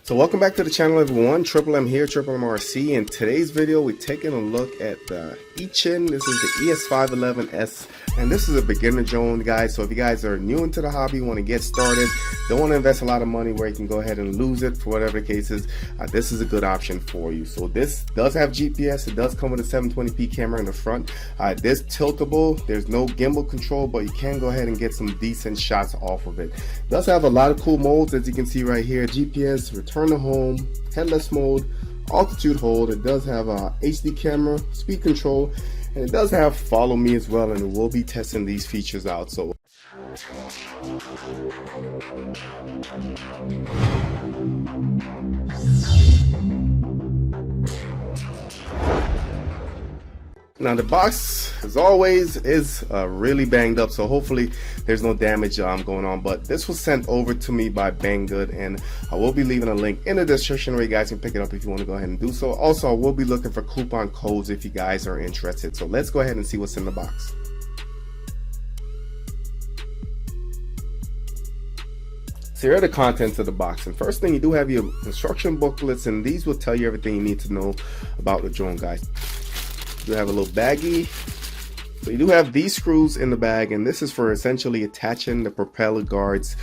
So welcome back to the channel, everyone. Triple M here, Triple MRC. In today's video, we're taking a look at the Eachine. This is the E511S, and this is a beginner drone, guys. So if you guys are new into the hobby, want to get started, don't want to invest a lot of money where you can go ahead and lose it for whatever the case is, this is a good option for you. So this does have GPS. It does come with a 720p camera in the front. This tiltable. There's no gimbal control, but you can go ahead and get some decent shots off of it. It does have a lot of cool modes, as you can see right here. GPS, return to home, headless mode, altitude hold. It does have a HD camera, speed control, and it does have follow me as well, and we'll be testing these features out. So now the box, as always, is really banged up, so hopefully there's no damage going on. But this was sent over to me by Banggood, and I will be leaving a link in the description where you guys can pick it up if you want to go ahead and do so. Also, I will be looking for coupon codes if you guys are interested. So let's go ahead and see what's in the box. So here are the contents of the box, and first thing, you do have your instruction booklets, and these will tell you everything you need to know about the drone, guys. You have a little baggie. So you do have these screws in the bag, and this is for essentially attaching the propeller guards,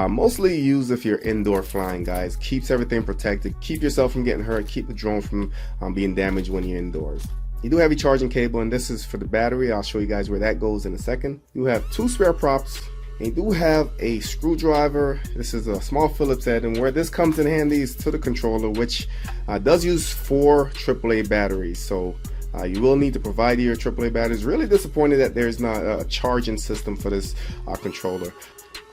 mostly used if you're indoor flying, guys. Keeps everything protected, keep yourself from getting hurt, keep the drone from being damaged when you're indoors. You do have your charging cable, and this is for the battery. I'll show you guys where that goes in a second. You have two spare props, and you do have a screwdriver. This is a small Phillips head, and where this comes in handy is to the controller, which does use 4 AAA batteries. So you will need to provide your AAA batteries. Really disappointed that there's not a charging system for this controller.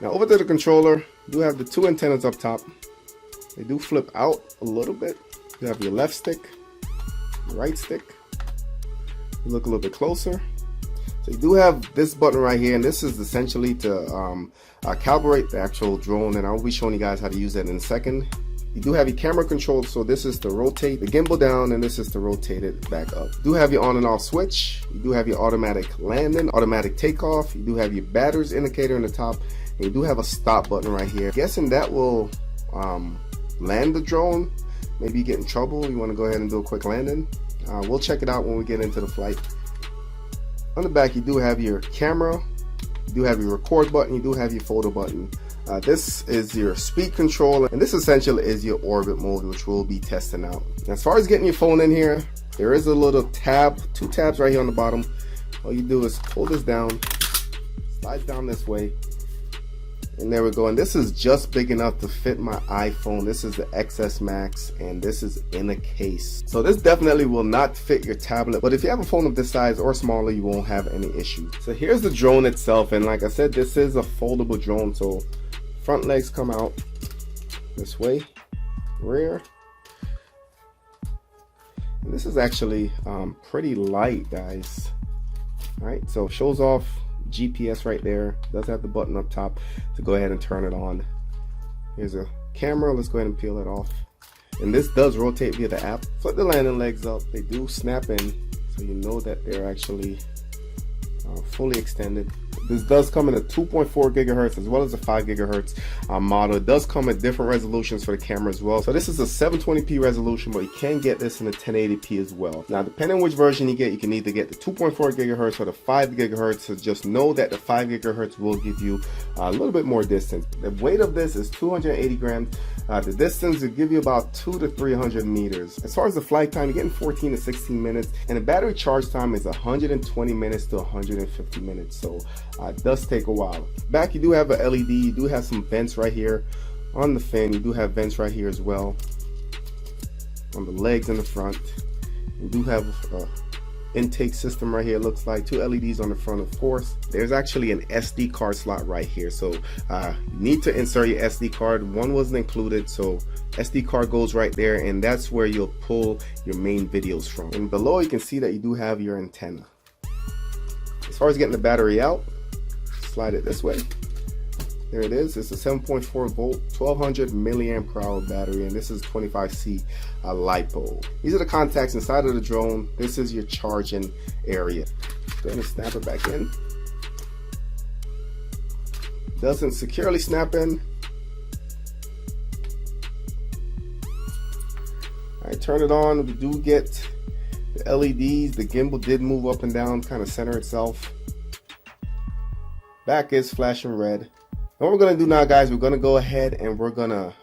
Now over to the controller, you do have the 2 antennas up top. They do flip out a little bit. You have your left stick, your right stick. You look a little bit closer. So you do have this button right here, and this is essentially to calibrate the actual drone, and I'll be showing you guys how to use that in a second. You do have your camera control, so this is to rotate the gimbal down, and this is to rotate it back up. You do have your on and off switch. You do have your automatic landing, automatic takeoff. You do have your batteries indicator in the top, and you do have a stop button right here. Guessing that will land the drone. Maybe you get in trouble, you want to go ahead and do a quick landing. We'll check it out when we get into the flight. On the back, you do have your camera, you do have your record button, you do have your photo button. This is your speed control, and this essentially is your orbit mode, which we'll be testing out. As far as getting your phone in here, there is a little tab, 2 tabs right here on the bottom. All you do is pull this down, slide down this way, and there we go. And this is just big enough to fit my iPhone. This is the XS Max, and this is in a case. So this definitely will not fit your tablet, but if you have a phone of this size or smaller, you won't have any issues. So here's the drone itself, and like I said, this is a foldable drone. So front legs come out this way, rear. And this is actually pretty light, guys. All right, so it shows off GPS right there. Does have the button up top to go ahead and turn it on. Here's a camera. Let's go ahead and peel it off. And this does rotate via the app. Flip the landing legs up. They do snap in, so you know that they're actually fully extended. This does come in a 2.4 gigahertz as well as a 5 gigahertz model. It does come at different resolutions for the camera as well. So this is a 720p resolution, but you can get this in a 1080p as well. Now, depending on which version you get, you can either get the 2.4 gigahertz or the 5 gigahertz. So just know that the 5 gigahertz will give you a little bit more distance. The weight of this is 280 grams. The distance will give you about 200 to 300 meters. As far as the flight time, you're getting 14 to 16 minutes, and the battery charge time is 120 minutes to 150 minutes. So it does take a while. Back, you do have a LED. You do have some vents right here on the fin. You do have vents right here as well on the legs in the front. You do have intake system right here. It looks like 2 LEDs on the front. Of course, there's actually an SD card slot right here, so you need to insert your SD card. One wasn't included, so SD card goes right there, and that's where you'll pull your main videos from. And below, you can see that you do have your antenna. As far as getting the battery out, slide it this way. There it is. It's a 7.4 volt 1200 milliamp per hour battery, and this is 25C LiPo. These are the contacts inside of the drone. This is your charging area. Go ahead and snap it back in. Doesn't securely snap in. I turn it on. We do get the LEDs. The gimbal did move up and down, kind of center itself. Back is flashing red. And what we're going to do now, guys, we're going to go ahead and we're going to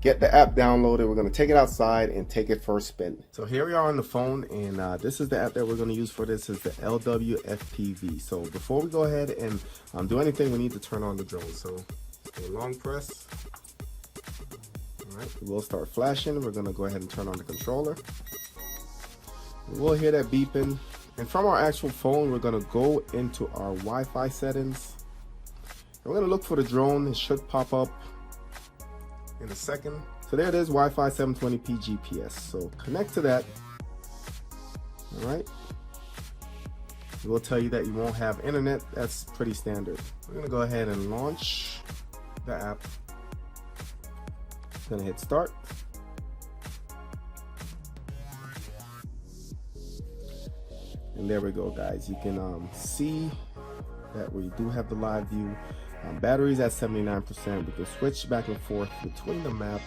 get the app downloaded. We're going to take it outside and take it for a spin. So here we are on the phone, and this is the app that we're going to use for this. Is the LWFPV. So before we go ahead and do anything, we need to turn on the drone. So long press. All right, we'll start flashing. We're going to go ahead and turn on the controller. We'll hear that beeping. And from our actual phone, we're going to go into our Wi-Fi settings. We're going to look for the drone. It should pop up in a second. So there it is, Wi-Fi 720p GPS. So connect to that. All right. It will tell you that you won't have internet. That's pretty standard. We're going to go ahead and launch the app. Going to hit start. And there we go, guys. You can see that we do have the live view. Battery's at 79%. We can switch back and forth between the map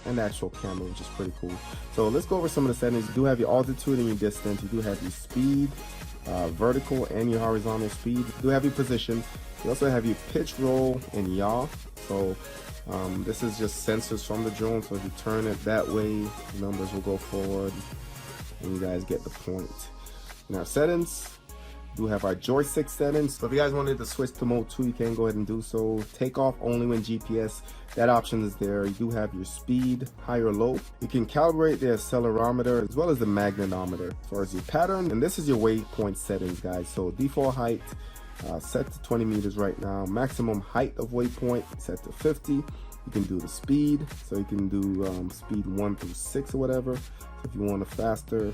and the actual camera, which is pretty cool. So let's go over some of the settings. You do have your altitude and your distance. You do have your speed, vertical and your horizontal speed. You do have your position. You also have your pitch, roll, and yaw. So this is just sensors from the drone. So if you turn it that way, numbers will go forward, and you guys get the point. In our settings, we do have our joystick settings. So if you guys wanted to switch to mode 2, you can go ahead and do so. Take off only when GPS, that option is there. You do have your speed, high or low. You can calibrate the accelerometer as well as the magnetometer. As far as your pattern, and this is your waypoint settings, guys. So default height set to 20 meters right now. Maximum height of waypoint set to 50. You can do the speed, so you can do speed 1 through 6 or whatever. So if you want a faster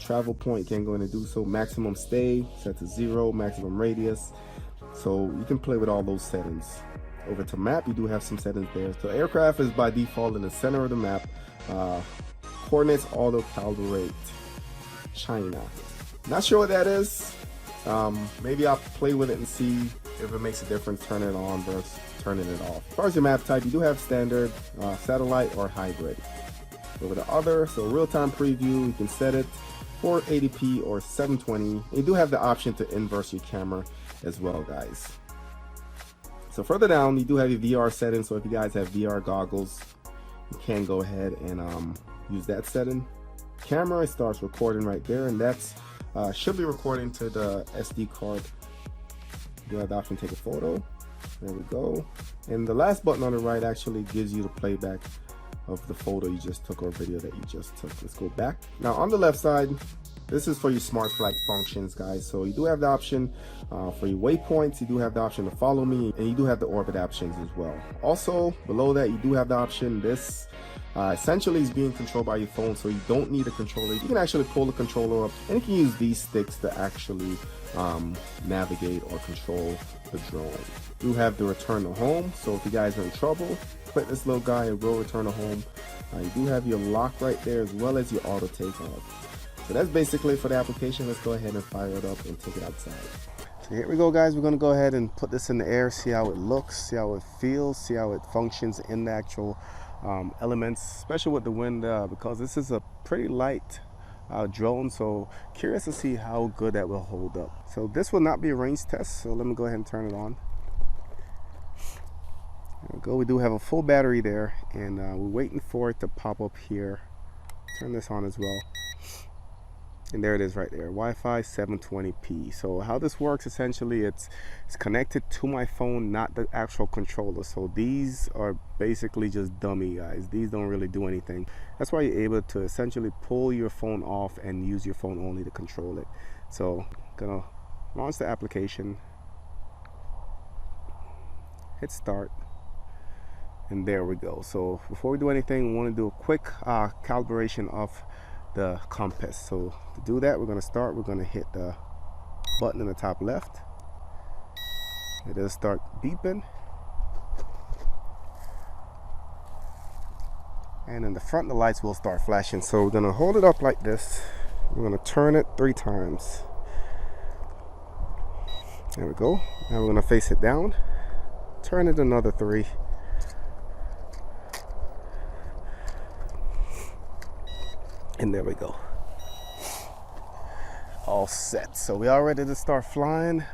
travel point, you can go in and do so. Maximum stay set to 0, maximum radius. So you can play with all those settings. Over to map, you do have some settings there. So aircraft is by default in the center of the map. Coordinates auto calibrate China. Not sure what that is. Maybe I'll play with it and see if it makes a difference, turn it on versus turning it off. As far as your map type, you do have standard, satellite, or hybrid. Over to other, so real-time preview, you can set it 480p or 720. You do have the option to inverse your camera as well, guys. So further down, you do have your VR settings. So if you guys have VR goggles, you can go ahead and use that setting. Camera, it starts recording right there, and that's should be recording to the SD card. You do have the option to take a photo. There we go. And the last button on the right actually gives you the playback of the photo you just took or video that you just took. Let's go back. Now on the left side, this is for your smart flight functions, guys. So you do have the option for your waypoints. You do have the option to follow me, and you do have the orbit options as well. Also below that, you do have the option, this essentially is being controlled by your phone, so you don't need a controller. You can actually pull the controller up, and you can use these sticks to actually navigate or control the drone. You have the return to home, so if you guys are in trouble, click this little guy, it will return to home. You do have your lock right there as well as your auto takeoff. So that's basically for the application. Let's go ahead and fire it up and take it outside. So here we go, guys. We're going to go ahead and put this in the air, see how it looks, see how it feels, see how it functions in the actual elements, especially with the wind, because this is a pretty light drone, so curious to see how good that will hold up. So this will not be a range test, so let me go ahead and turn it on. There we go. We do have a full battery there, and we're waiting for it to pop up here. Turn this on as well. And there it is right there, Wi-Fi 720p. So how this works, essentially, it's connected to my phone, not the actual controller. So these are basically just dummy, guys. These don't really do anything. That's why you're able to essentially pull your phone off and use your phone only to control it. So gonna launch the application, hit start, and there we go. So before we do anything, we want to do a quick calibration of the compass. So to do that, we're going to hit the button in the top left. It'll start beeping, and in the front the lights will start flashing. So we're going to hold it up like this. We're going to turn it 3 times. There we go. Now we're going to face it down, turn it another 3. And there we go. All set. So we are ready to start flying.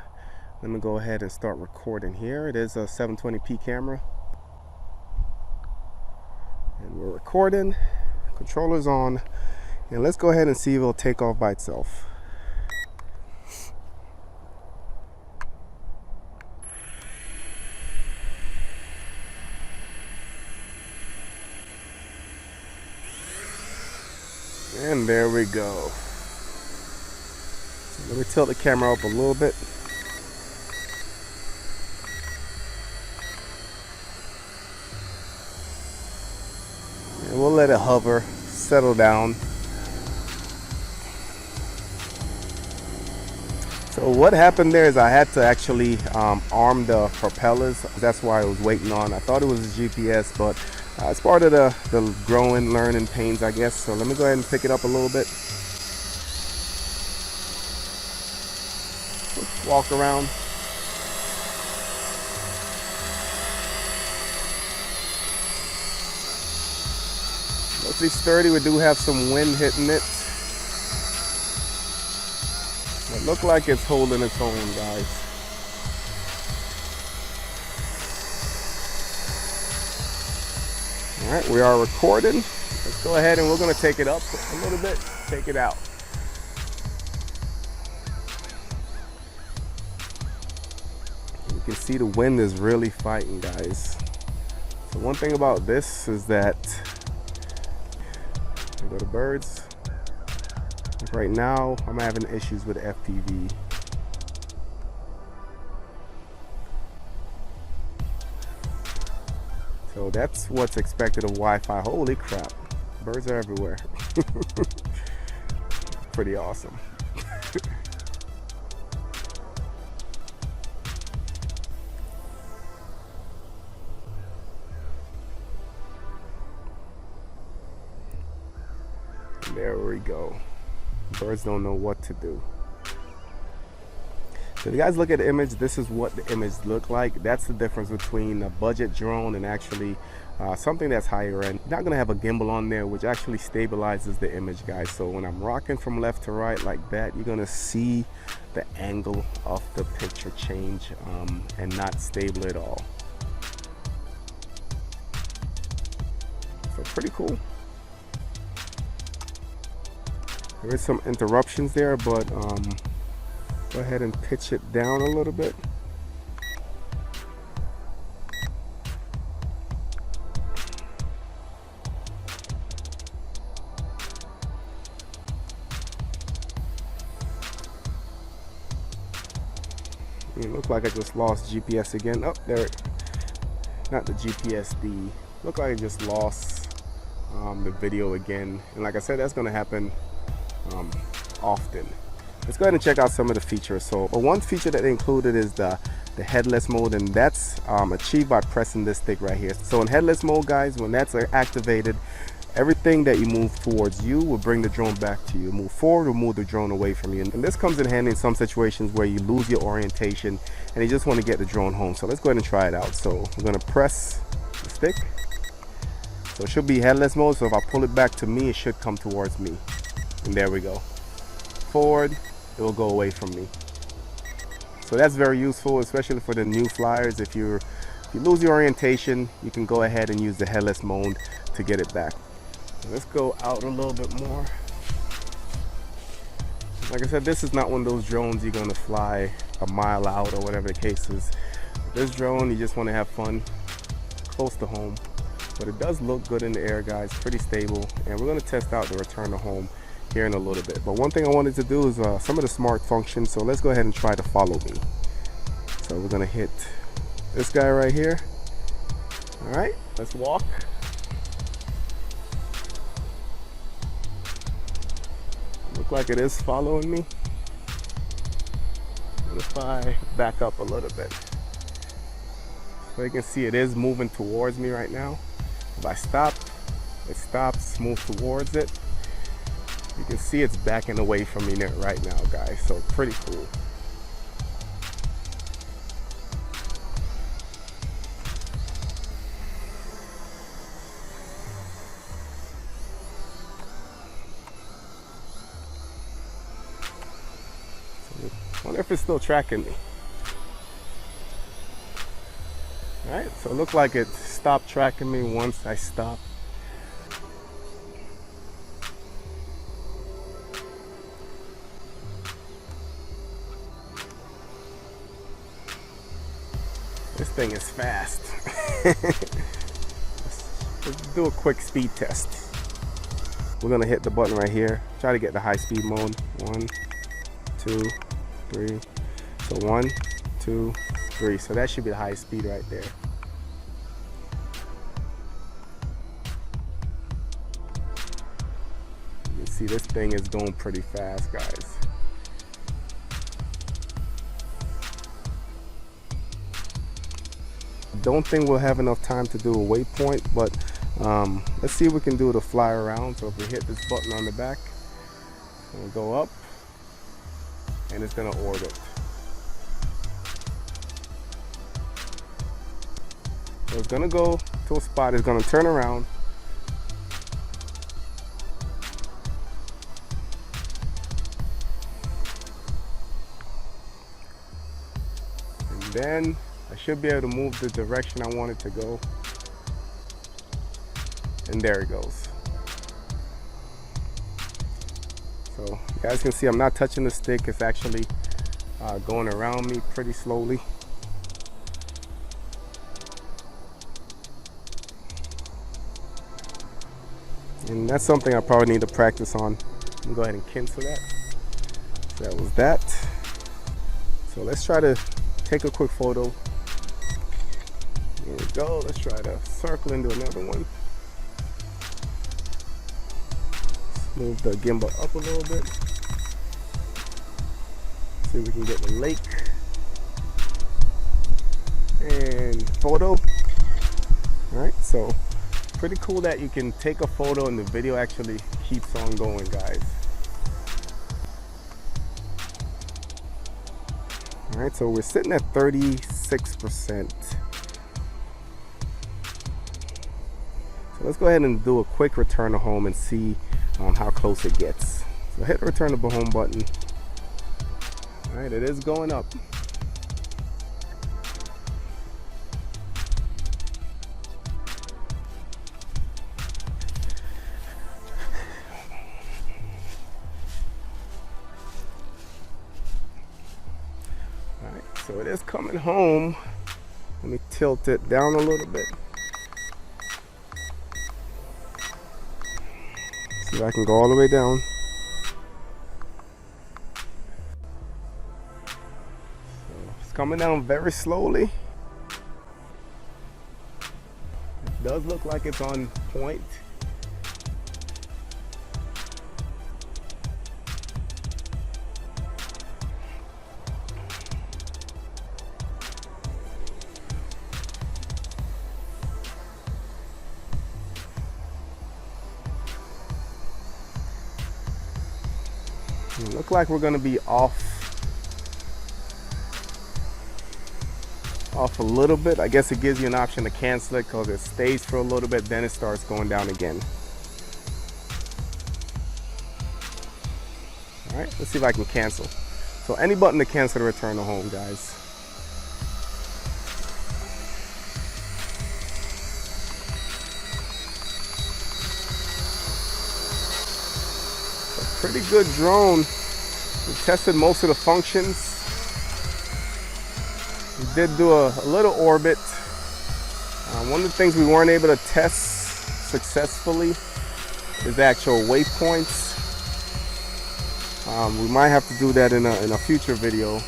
Let me go ahead and start recording here. It is a 720p camera. And we're recording. Controller's on. And let's go ahead and see if it'll take off by itself. And there we go. So let me tilt the camera up a little bit. And we'll let it hover, settle down. So what happened there is I had to actually arm the propellers. That's why I was waiting on. I thought it was a GPS, but it's part of the growing, learning pains, I guess. So let me go ahead and pick it up a little bit. Let's walk around. Mostly sturdy. We do have some wind hitting it. It looks like it's holding its own, guys. All right, we are recording. Let's go ahead and we're going to take it up a little bit, take it out. You can see the wind is really fighting, guys. So one thing about this is that, go to birds. Right now, I'm having issues with FPV. So that's what's expected of Wi-Fi. Holy crap, birds are everywhere. Pretty awesome. There we go. Birds don't know what to do. So if you guys look at the image, this is what the image looked like. That's the difference between a budget drone and actually something that's higher end. You're not gonna have a gimbal on there, which actually stabilizes the image, guys. So when I'm rocking from left to right like that, you're gonna see the angle of the picture change and not stable at all. So pretty cool. There is some interruptions there, but go ahead and pitch it down a little bit. It looked like I just lost GPS again. Oh, there. Not the GPSD. Looked like I just lost the video again. And like I said, that's going to happen often. Let's go ahead and check out some of the features. So one feature that they included is the headless mode, and that's achieved by pressing this stick right here. So in headless mode, guys, when that's activated, everything that you move towards you will bring the drone back to you. Move forward will move the drone away from you. And this comes in handy in some situations where you lose your orientation and you just want to get the drone home. So let's go ahead and try it out. So I'm going to press the stick. So it should be headless mode. So if I pull it back to me, it should come towards me. And there we go. Forward, it will go away from me. So that's very useful, especially for the new flyers. If you lose your orientation, you can go ahead and use the headless mode to get it back. Let's go out a little bit more. Like I said, this is not one of those drones you're gonna fly a mile out or whatever the case is. This drone, you just want to have fun close to home. But it does look good in the air, guys, pretty stable. And we're gonna test out the return to home here in a little bit. But one thing I wanted to do is some of the smart functions. So let's go ahead and try to follow me. So we're gonna hit this guy right here. All right, let's walk. Look like it is following me. And if I back up a little bit, so you can see it is moving towards me right now. If I stop, it stops, move towards it. You can see it's backing away from me right now, guys. So pretty cool. Wonder if it's still tracking me. Alright, so it looked like it stopped tracking me once I stopped. This thing is fast. Let's do a quick speed test. We're gonna hit the button right here. Try to get the high speed mode. 1, 2, 3. So 1, 2, 3. So that should be the highest speed right there. You can see this thing is going pretty fast, guys. Don't think we'll have enough time to do a waypoint, but let's see if we can do the fly around. So if we hit this button on the back, it'll go up and it's gonna orbit. So it's gonna go to a spot, it's gonna turn around, and then I should be able to move the direction I want it to go. And there it goes. So you guys can see I'm not touching the stick. It's actually going around me pretty slowly. And that's something I probably need to practice on. I'm gonna go ahead and cancel that. So that was that. So let's try to take a quick photo. Here we go. Let's try to circle into another one. Let's move the gimbal up a little bit. See if we can get the lake. And photo. Alright, so pretty cool that you can take a photo and the video actually keeps on going, guys. Alright, so we're sitting at 36%. So let's go ahead and do a quick return to home and see how close it gets. So hit the return to home button. Alright, it is going up. Alright, so it is coming home. Let me tilt it down a little bit. See if I can go all the way down. So it's coming down very slowly. It does look like it's on point. Look like we're going to be off a little bit. I guess it gives you an option to cancel it because it stays for a little bit, then it starts going down again. Alright, let's see if I can cancel. So any button to cancel to return to home, guys. Pretty good drone. We tested most of the functions. We did do a little orbit. One of the things we weren't able to test successfully is the actual waypoints. We might have to do that in a future video.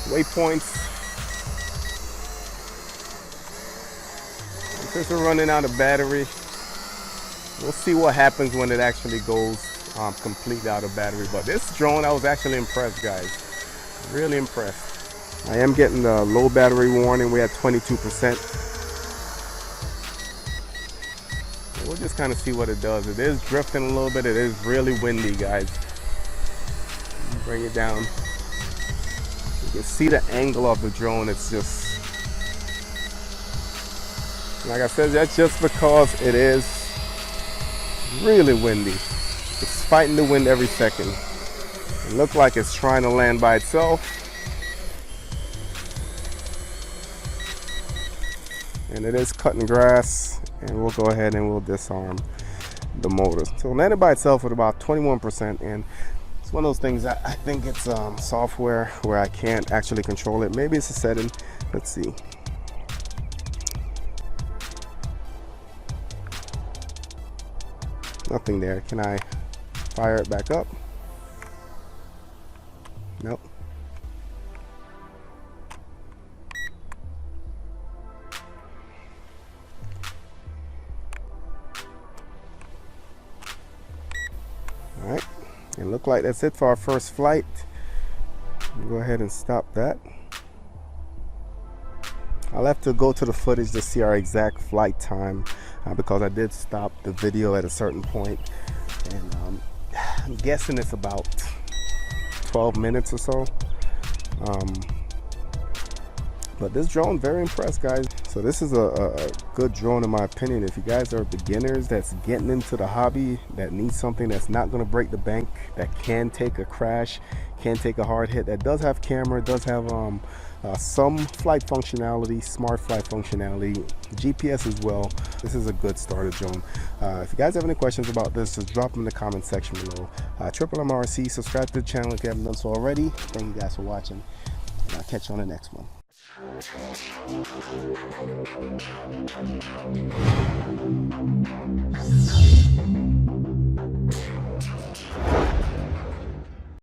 Waypoints. Since we're running out of battery, we'll see what happens when it actually goes completely out of battery. But this drone, I was actually impressed, guys. Really impressed. I am getting the low battery warning. We're at 22%. We'll just kind of see what it does. It is drifting a little bit. It is really windy, guys. Bring it down. You can see the angle of the drone. It's just, like I said, that's just because it is really windy. It's fighting the wind every second. And It looks like it's trying to land by itself. And it is cutting grass, and we'll go ahead and we'll disarm the motor. So it landed by itself with about 21%, and it's one of those things that I think it's software where I can't actually control it. Maybe it's a setting. Let's see. Nothing there. Can I fire it back up? Nope. All right, it looked like that's it for our first flight. We'll go ahead and stop that. I'll have to go to the footage to see our exact flight time because I did stop the video at a certain point, and I'm guessing it's about 12 minutes or so. But this drone, very impressed, guys. So this is a good drone in my opinion. If you guys are beginners that's getting into the hobby, that needs something that's not going to break the bank, that can take a crash, can take a hard hit, that does have camera, does have some flight functionality, smart flight functionality, GPS as well, this is a good starter drone. If you guys have any questions about this, just drop them in the comment section below. MRC, subscribe to the channel if you haven't done so already. Thank you guys for watching, and I'll catch you on the next one.